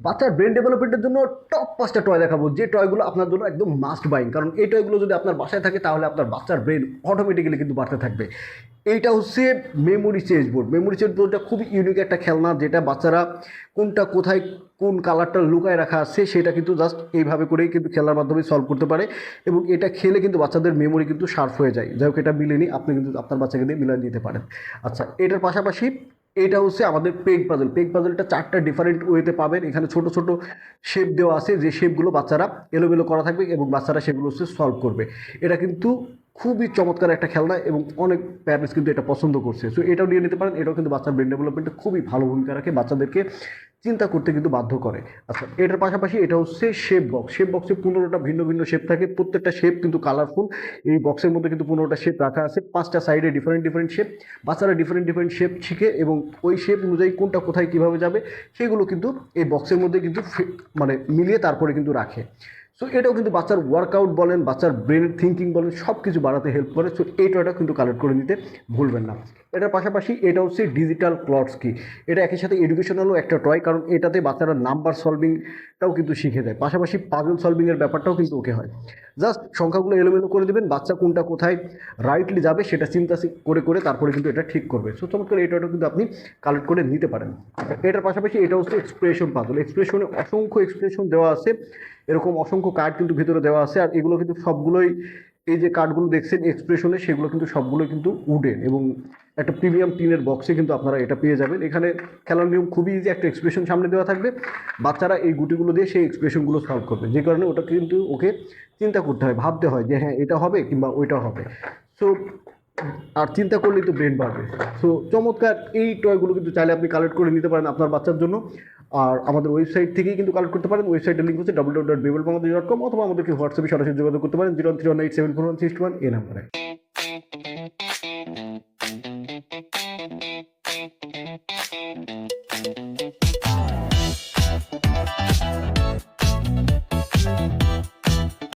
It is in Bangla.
বাচ্চার ব্রেন ডেভেলপমেন্টের জন্য টপ 5টা টয় দেখাবো, যে টয়গুলো আপনার জন্য একদম মাস্ট বাইং, কারণ এই টয়গুলো যদি আপনার বাসায় থাকে তাহলে আপনার বাচ্চার ব্রেন অটোমেটিক্যালি কিন্তু বাড়তে থাকবে। এইটা হচ্ছে memory change board. Memory change বোর্ডটা খুবই ইউনিক একটা খেলনা, যেটা বাচ্চারা কোনটা কোথায় কোন কালারটা লুকায় রাখা আছে সেটা কিন্তু জাস্ট এইভাবে করেই কিন্তু খেলার মাধ্যমে সলভ করতে পারে, এবং এটা খেলে কিন্তু বাচ্চাদের মেমোরি কিন্তু শার্প হয়ে যায়। যাই হোক, এটা মিলেনি, আপনি কিন্তু আপনার বাচ্চাকে দিয়ে মিলিয়ে দিতে পারেন। আচ্ছা, এটার পাশাপাশি এটা হচ্ছে আমাদের পেগ পাজল। পেগ পাজলটা 4টা ডিফারেন্ট ওয়েতে পাবেন। এখানে ছোট ছোট শেপ দেওয়া আছে, যে শেপগুলো বাচ্চারা এলোমেলো করা থাকবে এবং বাচ্চারা সেগুলো হচ্ছে সলভ করবে। এটা কিন্তু খুবই চমৎকার একটা খেলনা এবং অনেক প্যারেন্টস কিন্তু এটা পছন্দ করছে। সো এটাও নিয়ে নিতে পারেন। এটাও কিন্তু বাচ্চার ব্রেন ডেভেলপমেন্টে খুবই ভালো ভূমিকা রাখে, বাচ্চাদেরকে চিন্তা করতে কিন্তু বাধ্য করে। আচ্ছা, এটার পাশাপাশি এটা হচ্ছে শেপ বক্স। শেপ বক্সে 15টা ভিন্ন ভিন্ন শেপ থাকে, প্রত্যেকটা শেপ কিন্তু কালারফুল। এই বক্সের মধ্যে কিন্তু 15টা শেপ রাখা আছে, 5টা সাইডে ডিফারেন্ট ডিফারেন্ট শেপ। বাচ্চারা ডিফারেন্ট ডিফারেন্ট শেপ শিখে এবং ওই শেপ অনুযায়ী কোনটা কোথায় কীভাবে যাবে সেগুলো কিন্তু এই বক্সের মধ্যে কিন্তু মানে মিলিয়ে তারপরে কিন্তু রাখে। সো এটাও কিন্তু বাচ্চার ওয়ার্কআউট বলেন, বাচ্চার ব্রেনের থিঙ্কিং বলেন, সব কিছু বাড়াতে হেল্প করে। সো এই টয়টা কিন্তু কালেক্ট করে নিতে ভুলবেন না। এটার পাশাপাশি এটা হচ্ছে ডিজিটাল ক্লটস কি। এটা একই সাথে এডুকেশনালও একটা টয়, কারণ এটাতে বাচ্চারা নাম্বার সলভিংটাও কিন্তু শিখে দেয়, পাশাপাশি পাজল সলভিংয়ের ব্যাপারটাও কিন্তু ওকে হয়। জাস্ট সংখ্যাগুলো এলোমেলো করে দেবেন, বাচ্চা কোনটা কোথায় রাইটলি যাবে সেটা চিন্তা করে করে তারপরে কিন্তু এটা ঠিক করবে। সো চমৎকার এই টয়টা কিন্তু আপনি কালেক্ট করে নিতে পারেন। এটার পাশাপাশি এটা হচ্ছে এক্সপ্রেশন পাজল। এক্সপ্রেশনে অসংখ্য এক্সপ্রেশন দেওয়া আছে, এরকম অসংখ্য কার্ড কিন্তু ভিতরে দেওয়া আছে। আর এগুলো কিন্তু সবগুলোই, এই যে কার্ডগুলো দেখছেন এক্সপ্রেশনে, সেগুলো কিন্তু সবগুলোই কিন্তু উডেন এবং একটা প্রিমিয়াম টিনের বক্সে কিন্তু আপনারা এটা পেয়ে যাবেন। এখানে খেলার নিয়ম খুবই ইজি, একটা এক্সপ্রেশন সামনে দেওয়া থাকবে, বাচ্চারা এই গুটিগুলো দিয়ে সেই এক্সপ্রেশনগুলো সলভ করবে, যে কারণে ওটা কিন্তু ওকে চিন্তা করতে হয়, ভাবতে হয় যে হ্যাঁ এটা হবে কিংবা ওইটা হবে। সো আর চিন্তা করলেই তো ব্রেন বাড়বে। সো চমৎকার এই টয়গুলো কিন্তু চাইলে আপনি কালেক্ট করে নিতে পারেন আপনার বাচ্চার জন্য। আর আমাদের ওয়েবসাইট থেকেই কিন্তু কালেক্ট করতে পারেন। ওয়েবসাইটের লিঙ্ক হচ্ছে www.babelbangladesh.com, অথবা আমাদেরকে হোয়াটসঅ্যাপে সরাসরি যোগাযোগ করতে পারেন 031874161 এই নাম্বারে।